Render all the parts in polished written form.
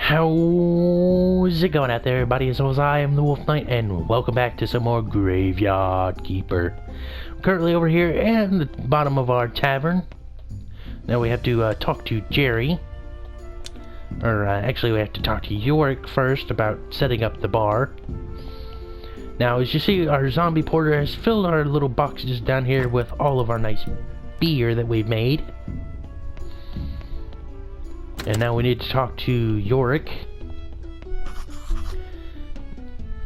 How's it going out there, everybody? As always, I am the Wolf Knight, and welcome back to some more Graveyard Keeper. I'm currently over here at the bottom of our tavern. Now we have to talk to Jerry. Or actually we have to talk to Yorick first about setting up the bar. Now as you see, our zombie porter has filled our little boxes down here with all of our nice beer that we've made. And now we need to talk to Yorick.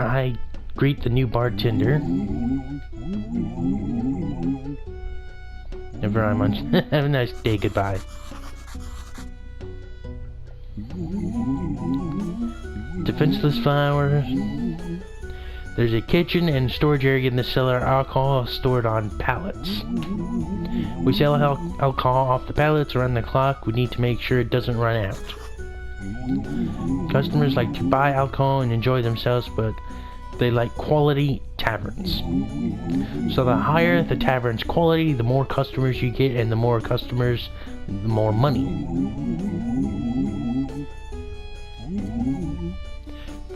I greet the new bartender. Never mind. Have a nice day, goodbye. Defenseless flowers. There's a kitchen and storage area in the cellar. Alcohol stored on pallets. We sell alcohol off the pallets around the clock. We need to make sure it doesn't run out. Customers like to buy alcohol and enjoy themselves, but they like quality taverns. So the higher the tavern's quality, the more customers you get, and the more customers, the more money.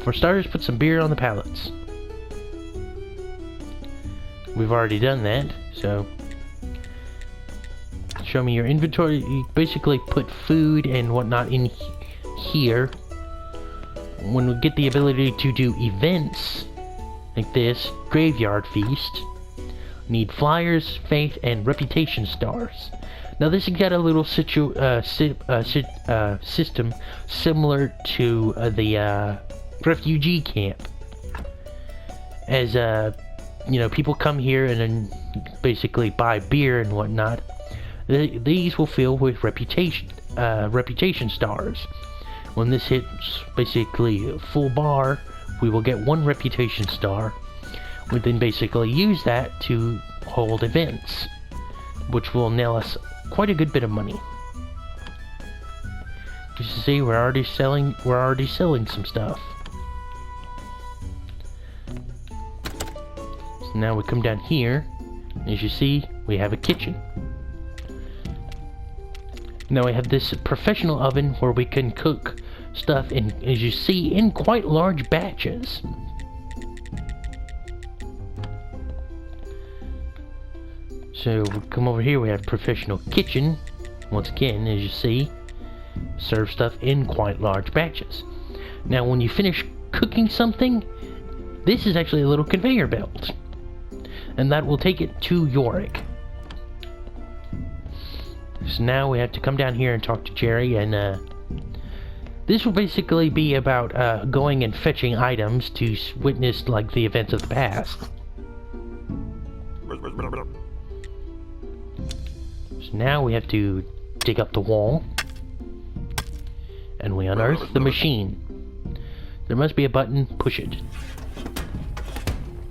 For starters, put some beer on the pallets. We've already done that, so show me your inventory. You basically put food and whatnot in here. When we get the ability to do events like this, graveyard feast, need flyers, faith, and reputation stars. Now this has got a little system similar to the refugee camp. As you know, people come here and then basically buy beer and whatnot. These will fill with reputation stars. When this hits basically full bar, we will get 1 reputation star. We then basically use that to hold events, which will nail us quite a good bit of money. Just to see, we're already selling some stuff. So now we come down here. As you see, we have a kitchen. Now we have this professional oven where we can cook stuff in, as you see, in quite large batches. So we come over here, we have professional kitchen. Once again, as you see, serve stuff in quite large batches. Now when you finish cooking something, this is actually a little conveyor belt, and that will take it to Yorick. So now we have to come down here and talk to Jerry, and this will basically be about going and fetching items to witness like the events of the past. So now we have to dig up the wall, and we unearth the machine. There must be a button, push it,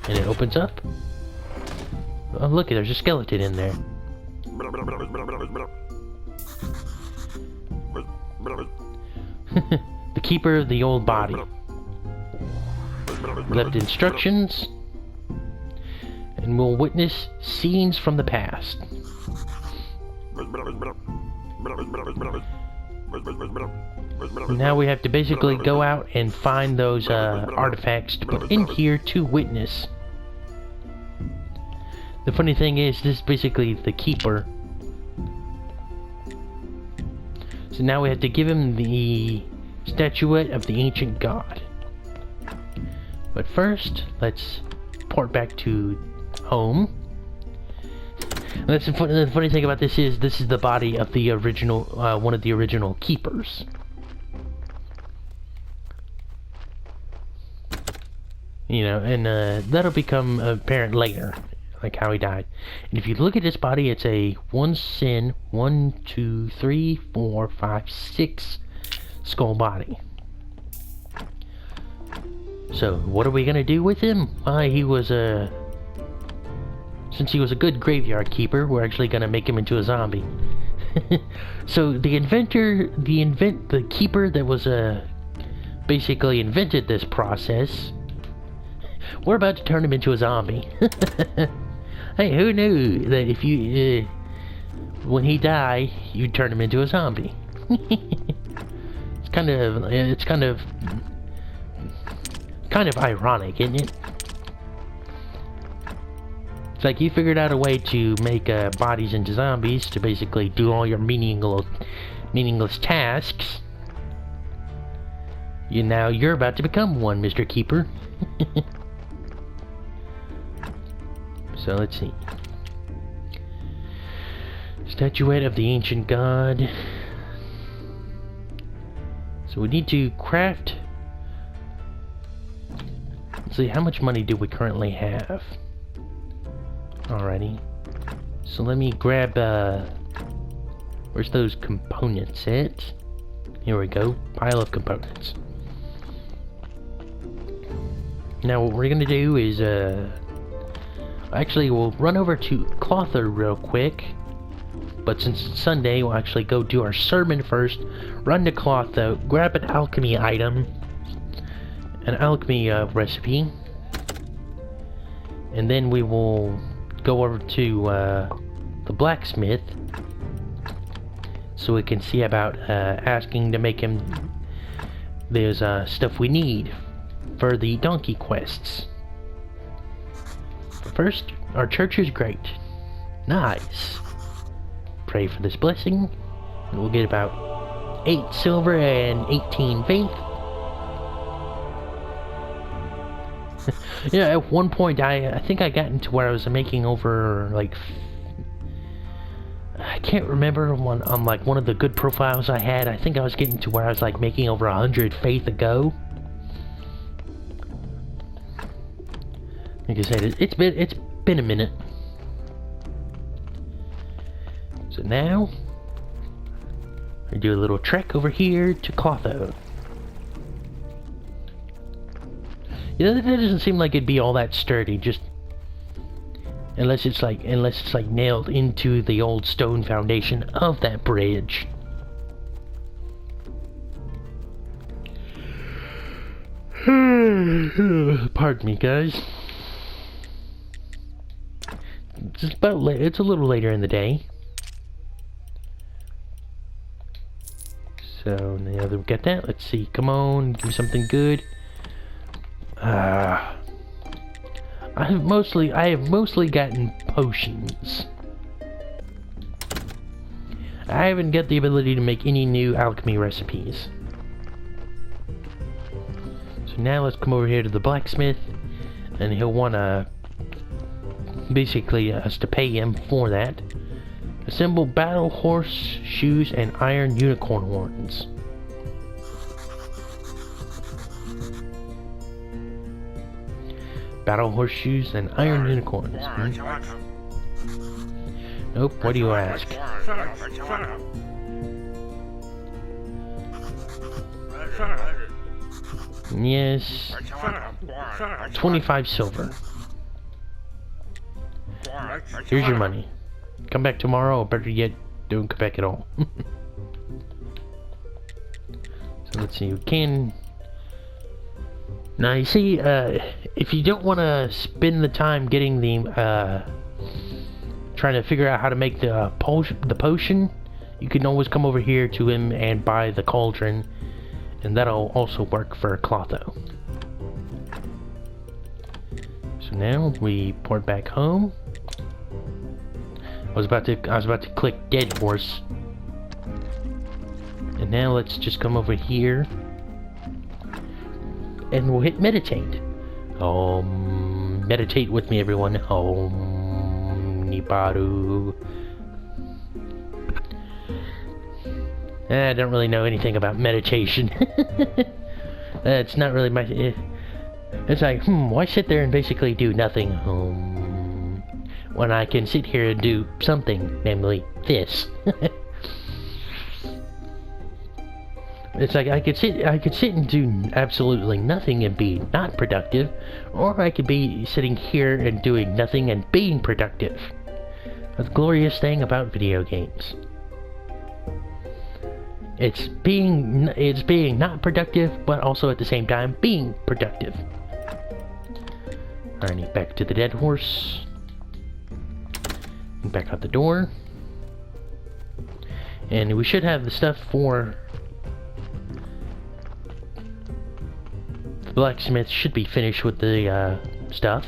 and it opens up. Oh look, there's a skeleton in there. The keeper of the old body. Left instructions, and we'll witness scenes from the past. Now we have to basically go out and find those artifacts to put in here to witness. The funny thing is, this is basically the keeper. So now we have to give him the statuette of the ancient god. But first, let's port back to home. And that's the funny thing about this is the body of the original, one of the original keepers. You know, and that'll become apparent later, like how he died. And if you look at this body, it's a 1 2 3 4 5 6 skull body. So what are we gonna do with him? He was since he was a good graveyard keeper, we're actually gonna make him into a zombie. So the keeper that was basically invented this process, we're about to turn him into a zombie. Hey, who knew that if you when he died, you'd turn him into a zombie? It's It's kind of ironic, isn't it? It's like you figured out a way to make bodies into zombies to basically do all your meaningless tasks. You're about to become one, Mr. Keeper. So let's see. Statuette of the ancient god. So we need to craft. Let's see, how much money do we currently have? Alrighty. So let me grab, where's those components at? Here we go. Pile of components. Now what we're gonna do is, actually we'll run over to Clotho real quick. But since it's Sunday, we'll actually go do our sermon first, run to Clotho, grab an alchemy item, an alchemy recipe, and then we will go over to the blacksmith so we can see about asking to make him there's stuff we need for the donkey quests. First, our church is great. Nice. Pray for this blessing, and we'll get about 8 silver and 18 faith. Yeah, at one point I think I got into where I was making over like I can't remember on like one of the good profiles I had. I think I was getting to where I was like making over 100 faith a go. Like I said, it's been a minute. So now, I do a little trek over here to Clotho. You know, that doesn't seem like it'd be all that sturdy, just unless it's like nailed into the old stone foundation of that bridge. Pardon me, guys. It's a little later in the day. So now that we got that, let's see. Come on, give me something good. I have mostly gotten potions. I haven't got the ability to make any new alchemy recipes. So now let's come over here to the blacksmith, and he'll want to basically us to pay him for that. Assemble battle horse shoes and iron unicorn horns. Battle horse shoes and iron unicorns. Nope, what do you ask? Yes. 25 silver. Here's your money. Come back tomorrow, or better yet, don't come back at all. So let's see, we can... Now you see, if you don't want to spend the time getting the, trying to figure out how to make the potion, you can always come over here to him and buy the cauldron, and that'll also work for Clotho. So now we port back home. I was about to click Dead Horse. And now let's just come over here. And we'll hit meditate. Meditate with me, everyone. Nibaru. I don't really know anything about meditation. It's not really my... It's like, why sit there and basically do nothing? When I can sit here and do something, namely this. It's like I could sit and do absolutely nothing and be not productive, or I could be sitting here and doing nothing and being productive. That's the glorious thing about video games. It's being not productive, but also at the same time being productive. Alrighty, back to the Dead Horse. Back out the door. And we should have the stuff for The blacksmith should be finished with the stuff.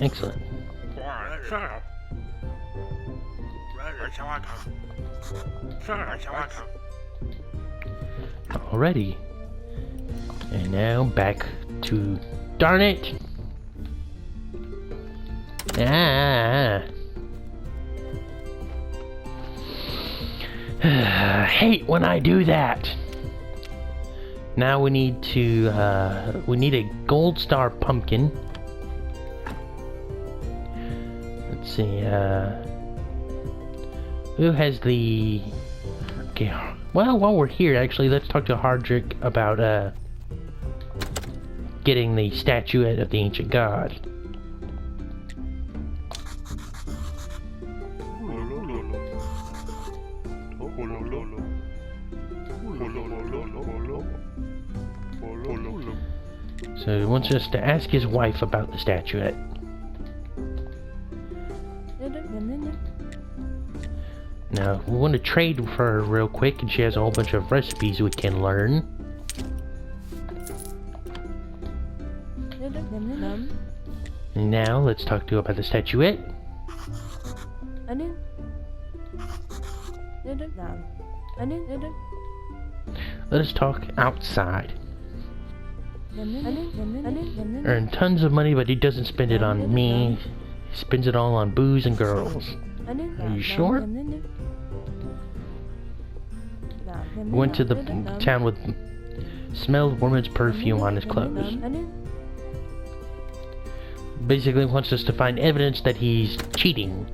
Excellent. Alrighty. And now back to... Darn it! Ah! I hate when I do that! Now we need to, we need a gold star pumpkin. Let's see, who has the... Okay, well, while we're here, actually, let's talk to Hardrick about, getting the statuette of the ancient god. So he wants us to ask his wife about the statuette. Now, we want to trade for her real quick, and she has a whole bunch of recipes we can learn. Now, let's talk to her about the statuette. Let us talk outside. Earn tons of money, but he doesn't spend it on me. He spends it all on booze and girls. Are you sure? Went to the town with smelled woman's perfume on his clothes. Basically wants us to find evidence that he's cheating.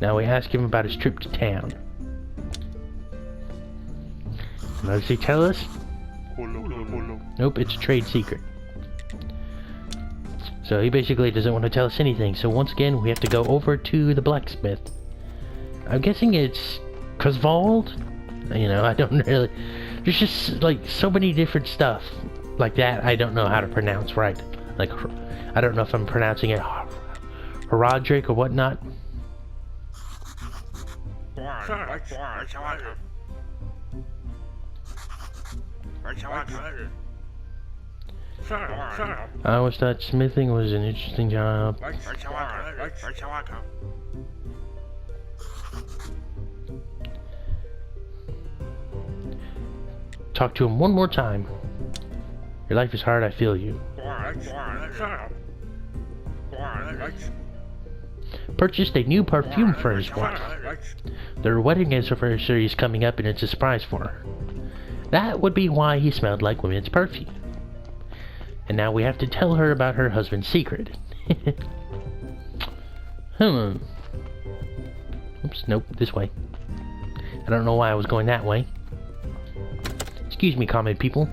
Now we ask him about his trip to town. What does he tell us? Nope, it's a trade secret. So he basically doesn't want to tell us anything. So once again, we have to go over to the blacksmith. I'm guessing it's Kusvald? You know, I don't really... There's just, like, so many different stuff like that I don't know how to pronounce right. Like, I don't know if I'm pronouncing it Haradric or whatnot. I always thought smithing was an interesting job. Talk to him one more time. Your life is hard, I feel you. Purchased a new perfume for his wife. Their wedding anniversary is coming up and it's a surprise for her. That would be why he smelled like women's perfume. And now we have to tell her about her husband's secret. Oops, nope, this way. I don't know why I was going that way. Excuse me, common people.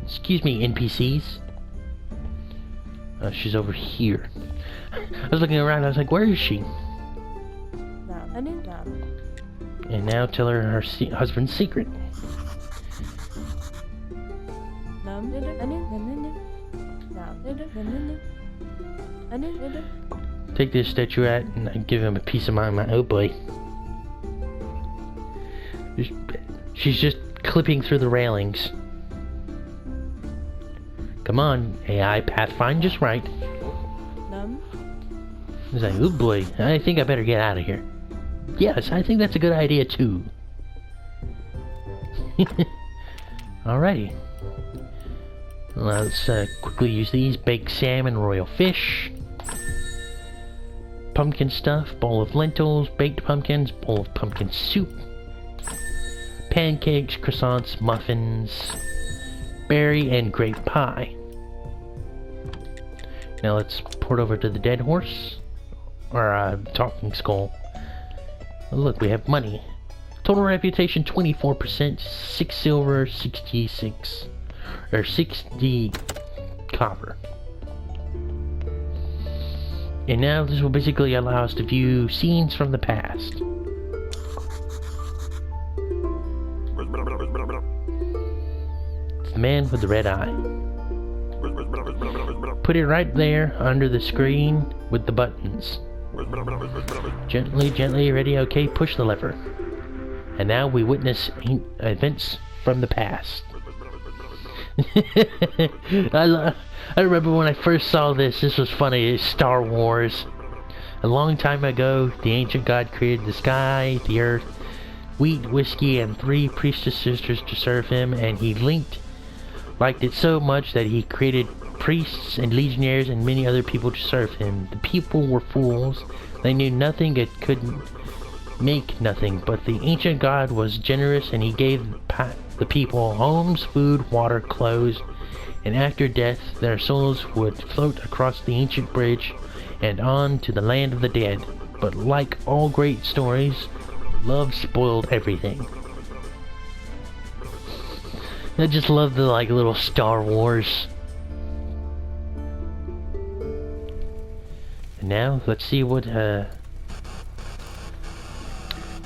Excuse me, NPCs. She's over here. I was looking around, I was like, where is she? And now tell her her husband's secret. Take this statuette and give him a piece of my mind. Oh boy. She's just clipping through the railings. Come on, AI Pathfind just right. He's like, oh boy, I think I better get out of here. Yes, I think that's a good idea too. Alrighty. Let's quickly use these. Baked salmon, royal fish. Pumpkin stuff, bowl of lentils, baked pumpkins, bowl of pumpkin soup. Pancakes, croissants, muffins, berry and grape pie. Now let's port over to the dead horse. Or talking skull. Oh, look, we have money. Total reputation 24%, 6 silver, 66 or 60 copper. And now this will basically allow us to view scenes from the past. It's the man with the red eye. put it right there under the screen with the buttons. Gently, gently, ready, okay, push the lever. And now we witness events from the past. I remember when I first saw this was funny. It's Star Wars. A long time ago, the ancient god created the sky, the earth, wheat, whiskey, and 3 priestess sisters to serve him, and he liked it so much that he created priests and legionnaires and many other people to serve him. The people were fools. They knew nothing and couldn't make nothing, but the ancient god was generous, and he gave the people homes, food, water, clothes, and after death their souls would float across the ancient bridge and on to the land of the dead. But like all great stories, love spoiled everything. I just love the little Star Wars. And now let's see what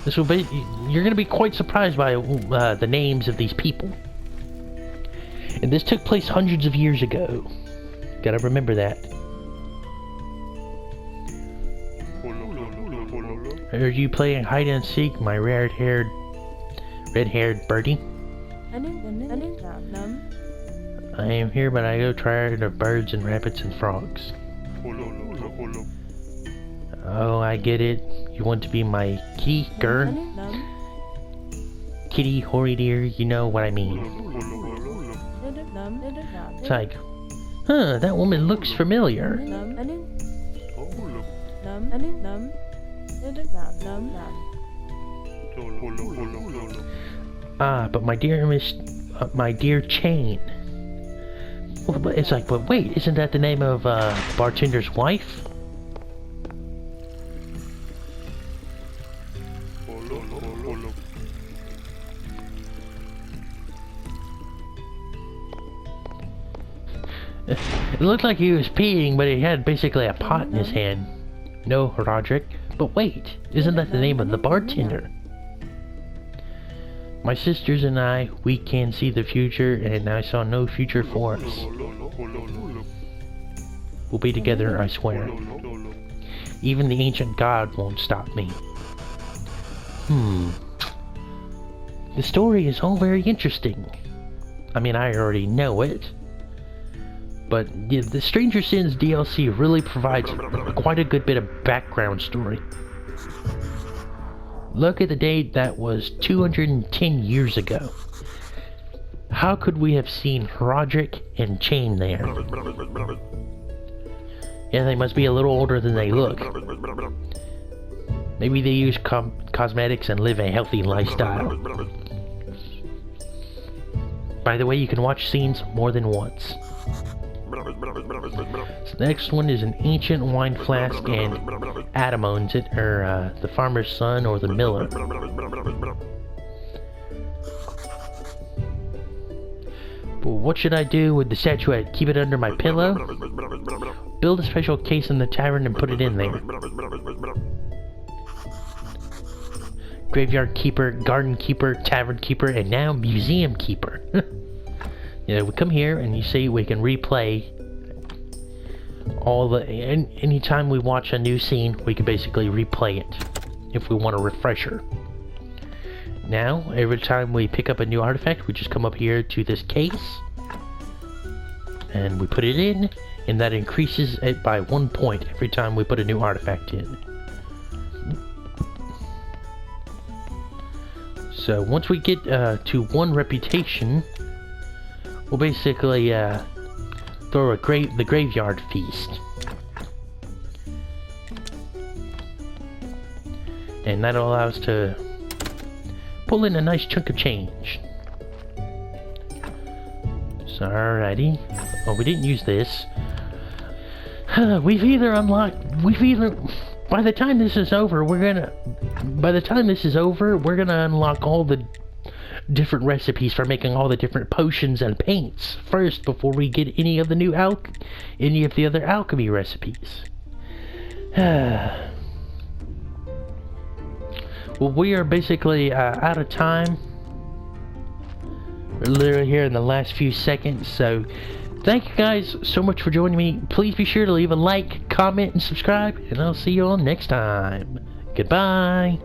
this will be. You're gonna be quite surprised by the names of these people. And this took place hundreds of years ago. Gotta remember that. Are you playing hide and seek, my red-haired birdie? I am here, but I go tired of birds and rabbits and frogs. Oh, I get it. You want to be my kitty, girl? Kitty, hoary dear, you know what I mean. It's like, huh, that woman looks familiar. Ah, but my dear Chain. Well, it's like, but wait, isn't that the name of bartender's wife? It looked like he was peeing, but he had basically a pot in his hand. No, Roderick. But wait, isn't that the name of the bartender? My sisters and I, we can see the future, and I saw no future for us. We'll be together, I swear. Even the ancient god won't stop me. The story is all very interesting. I mean, I already know it. But the Stranger Sins DLC really provides quite a good bit of background story. Look at the date, that was 210 years ago. How could we have seen Roderick and Chain there? Yeah, they must be a little older than they look. Maybe they use cosmetics and live a healthy lifestyle. By the way, you can watch scenes more than once. So the next one is an ancient wine flask, and Adam owns it, or the farmer's son, or the miller. But what should I do with the statuette? Keep it under my pillow? Build a special case in the tavern and put it in there. Graveyard keeper, garden keeper, tavern keeper, and now museum keeper. You know, we come here and you see we can replay all the... Anytime we watch a new scene, we can basically replay it if we want a refresher. Now, every time we pick up a new artifact, we just come up here to this case and we put it in, and that increases it by 1 point every time we put a new artifact in. So once we get to 1 reputation, we'll basically throw the graveyard feast. And that'll allow us to pull in a nice chunk of change. So alrighty. Oh, we didn't use this. By the time this is over, we're gonna unlock all the different recipes for making all the different potions and paints first before we get any of the other alchemy recipes. Well, we are basically out of time. We're literally here in the last few seconds, so thank you guys so much for joining me. Please be sure to leave a like, comment, and subscribe, and I'll see you all next time. Goodbye.